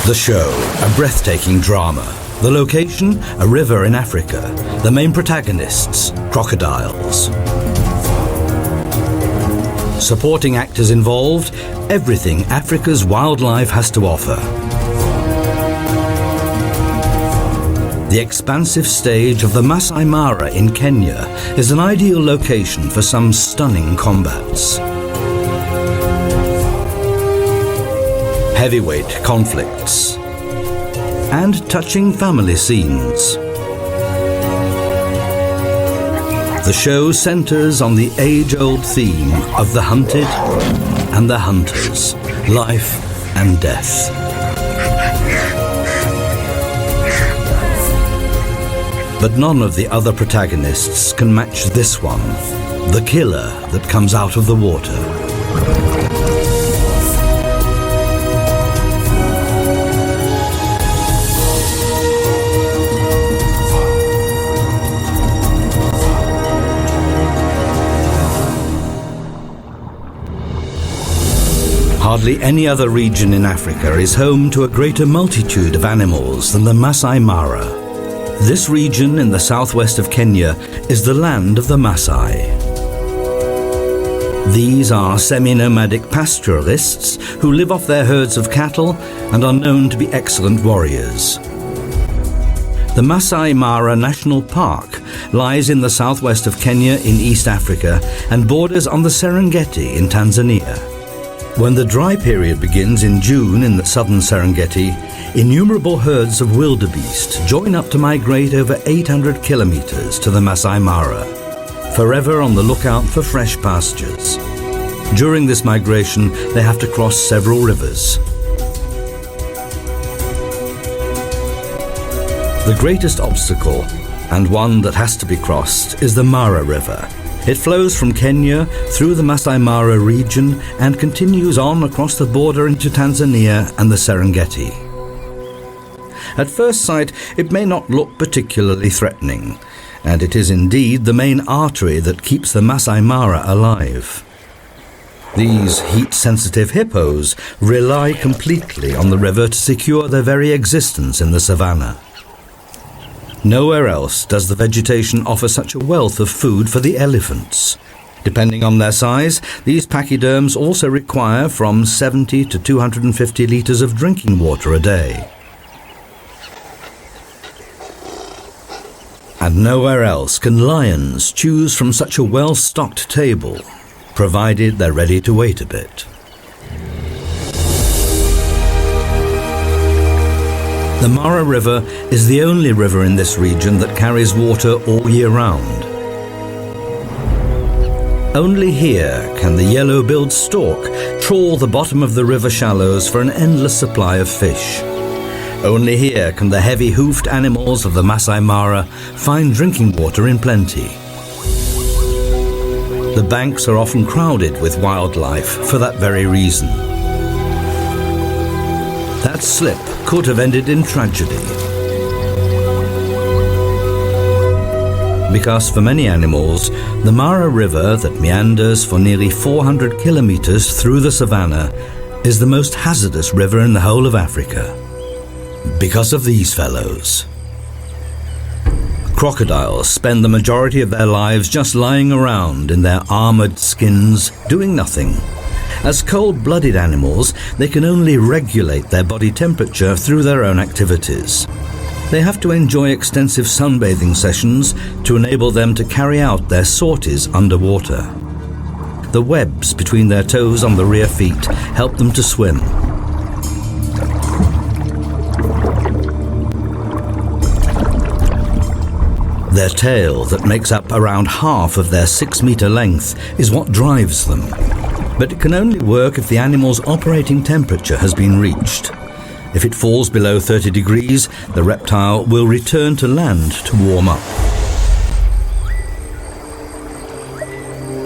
The show, a breathtaking drama. The location, a river in Africa. The main protagonists, crocodiles. Supporting actors involved, everything Africa's wildlife has to offer. The expansive stage of the Masai Mara in Kenya is an ideal location for some stunning combats. Heavyweight conflicts and touching family scenes. The show centers on the age-old theme of the hunted and the hunters, life and death. But none of the other protagonists can match this one, the killer that comes out of the water. Hardly any other region in Africa is home to a greater multitude of animals than the Masai Mara. This region in the southwest of Kenya is the land of the Masai. These are semi-nomadic pastoralists who live off their herds of cattle and are known to be excellent warriors. The Masai Mara National Park lies in the southwest of Kenya in East Africa and borders on the Serengeti in Tanzania. When the dry period begins in June in the southern Serengeti, innumerable herds of wildebeests join up to migrate over 800 kilometers to the Masai Mara, forever on the lookout for fresh pastures. During this migration, they have to cross several rivers. The greatest obstacle, and one that has to be crossed, is the Mara River. It flows from Kenya through the Masai Mara region and continues on across the border into Tanzania and the Serengeti. At first sight, it may not look particularly threatening, and it is indeed the main artery that keeps the Masai Mara alive. These heat-sensitive hippos rely completely on the river to secure their very existence in the savannah. Nowhere else does the vegetation offer such a wealth of food for the elephants. Depending on their size, these pachyderms also require from 70 to 250 litres of drinking water a day. And nowhere else can lions choose from such a well-stocked table, provided they're ready to wait a bit. The Mara River is the only river in this region that carries water all year round. Only here can the yellow-billed stork trawl the bottom of the river shallows for an endless supply of fish. Only here can the heavy-hoofed animals of the Masai Mara find drinking water in plenty. The banks are often crowded with wildlife for that very reason. That slip could have ended in tragedy. Because for many animals, the Mara River that meanders for nearly 400 kilometers through the savannah is the most hazardous river in the whole of Africa. Because of these fellows. Crocodiles spend the majority of their lives just lying around in their armored skins, doing nothing. As cold-blooded animals, they can only regulate their body temperature through their own activities. They have to enjoy extensive sunbathing sessions to enable them to carry out their sorties underwater. The webs between their toes on the rear feet help them to swim. Their tail, that makes up around half of their 6-meter length, is what drives them. But it can only work if the animal's operating temperature has been reached. If it falls below 30 degrees, the reptile will return to land to warm up.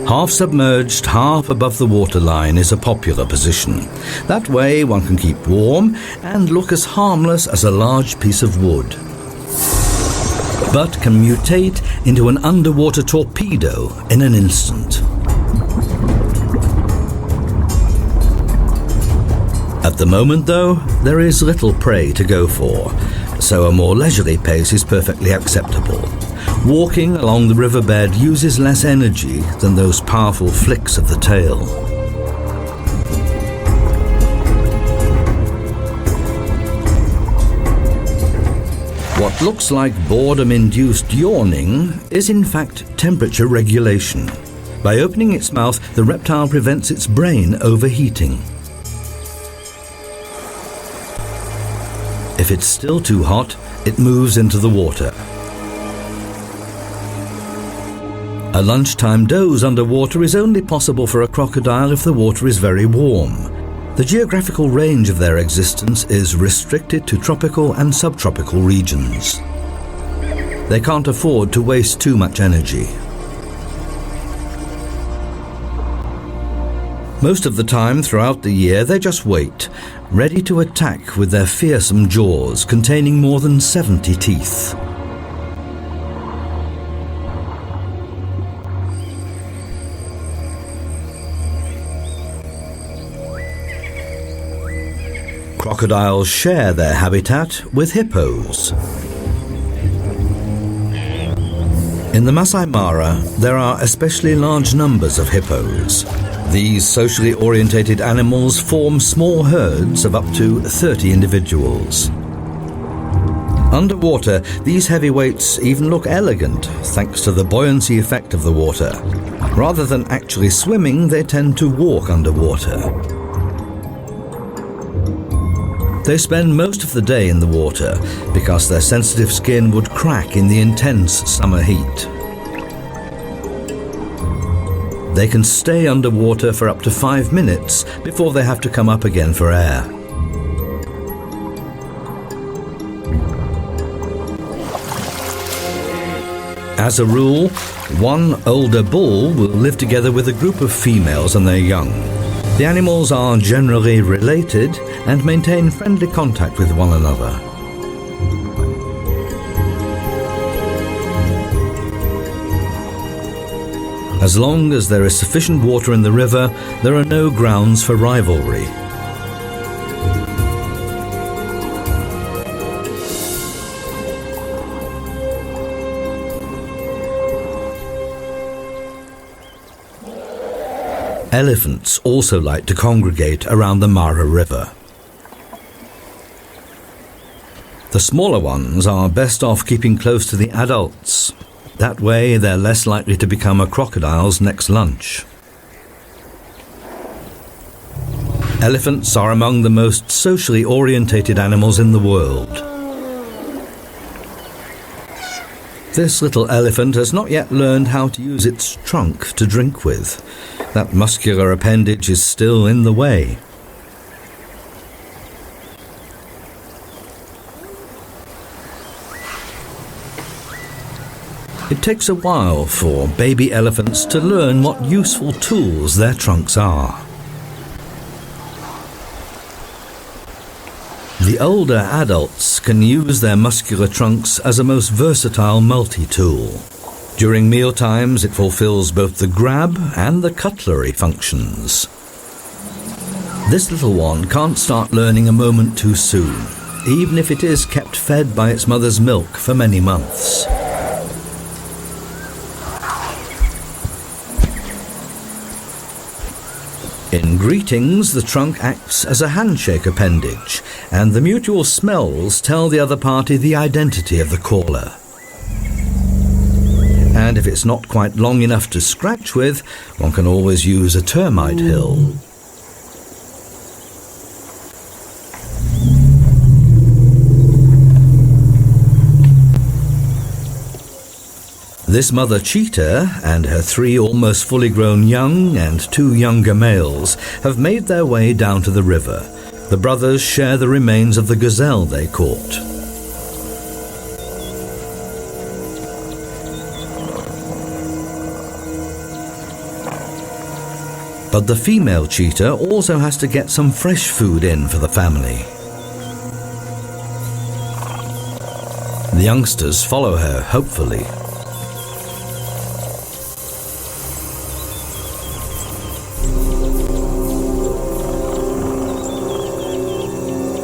Half submerged, half above the waterline is a popular position. That way one can keep warm and look as harmless as a large piece of wood. But can mutate into an underwater torpedo in an instant. At the moment, though, there is little prey to go for, so a more leisurely pace is perfectly acceptable. Walking along the riverbed uses less energy than those powerful flicks of the tail. What looks like boredom-induced yawning is in fact temperature regulation. By opening its mouth, the reptile prevents its brain overheating. If it's still too hot, it moves into the water. A lunchtime doze underwater is only possible for a crocodile if the water is very warm. The geographical range of their existence is restricted to tropical and subtropical regions. They can't afford to waste too much energy. Most of the time throughout the year they just wait, ready to attack with their fearsome jaws containing more than 70 teeth. Crocodiles share their habitat with hippos. In the Masai Mara, there are especially large numbers of hippos. These socially orientated animals form small herds of up to 30 individuals. Underwater, these heavyweights even look elegant thanks to the buoyancy effect of the water. Rather than actually swimming, they tend to walk underwater. They spend most of the day in the water because their sensitive skin would crack in the intense summer heat. They can stay underwater for up to 5 minutes before they have to come up again for air. As a rule, one older bull will live together with a group of females and their young. The animals are generally related and maintain friendly contact with one another. As long as there is sufficient water in the river, there are no grounds for rivalry. Elephants also like to congregate around the Mara River. The smaller ones are best off keeping close to the adults. That way they're less likely to become a crocodile's next lunch. Elephants are among the most socially orientated animals in the world. This little elephant has not yet learned how to use its trunk to drink with. That muscular appendage is still in the way. It takes a while for baby elephants to learn what useful tools their trunks are. The older adults can use their muscular trunks as a most versatile multi-tool. During mealtimes, it fulfills both the grab and the cutlery functions. This little one can't start learning a moment too soon, even if it is kept fed by its mother's milk for many months. In greetings, the trunk acts as a handshake appendage, and the mutual smells tell the other party the identity of the caller. And if it's not quite long enough to scratch with, one can always use a termite hill. This mother cheetah and her 3 almost fully grown young and 2 younger males have made their way down to the river. The brothers share the remains of the gazelle they caught. But the female cheetah also has to get some fresh food in for the family. The youngsters follow her, hopefully.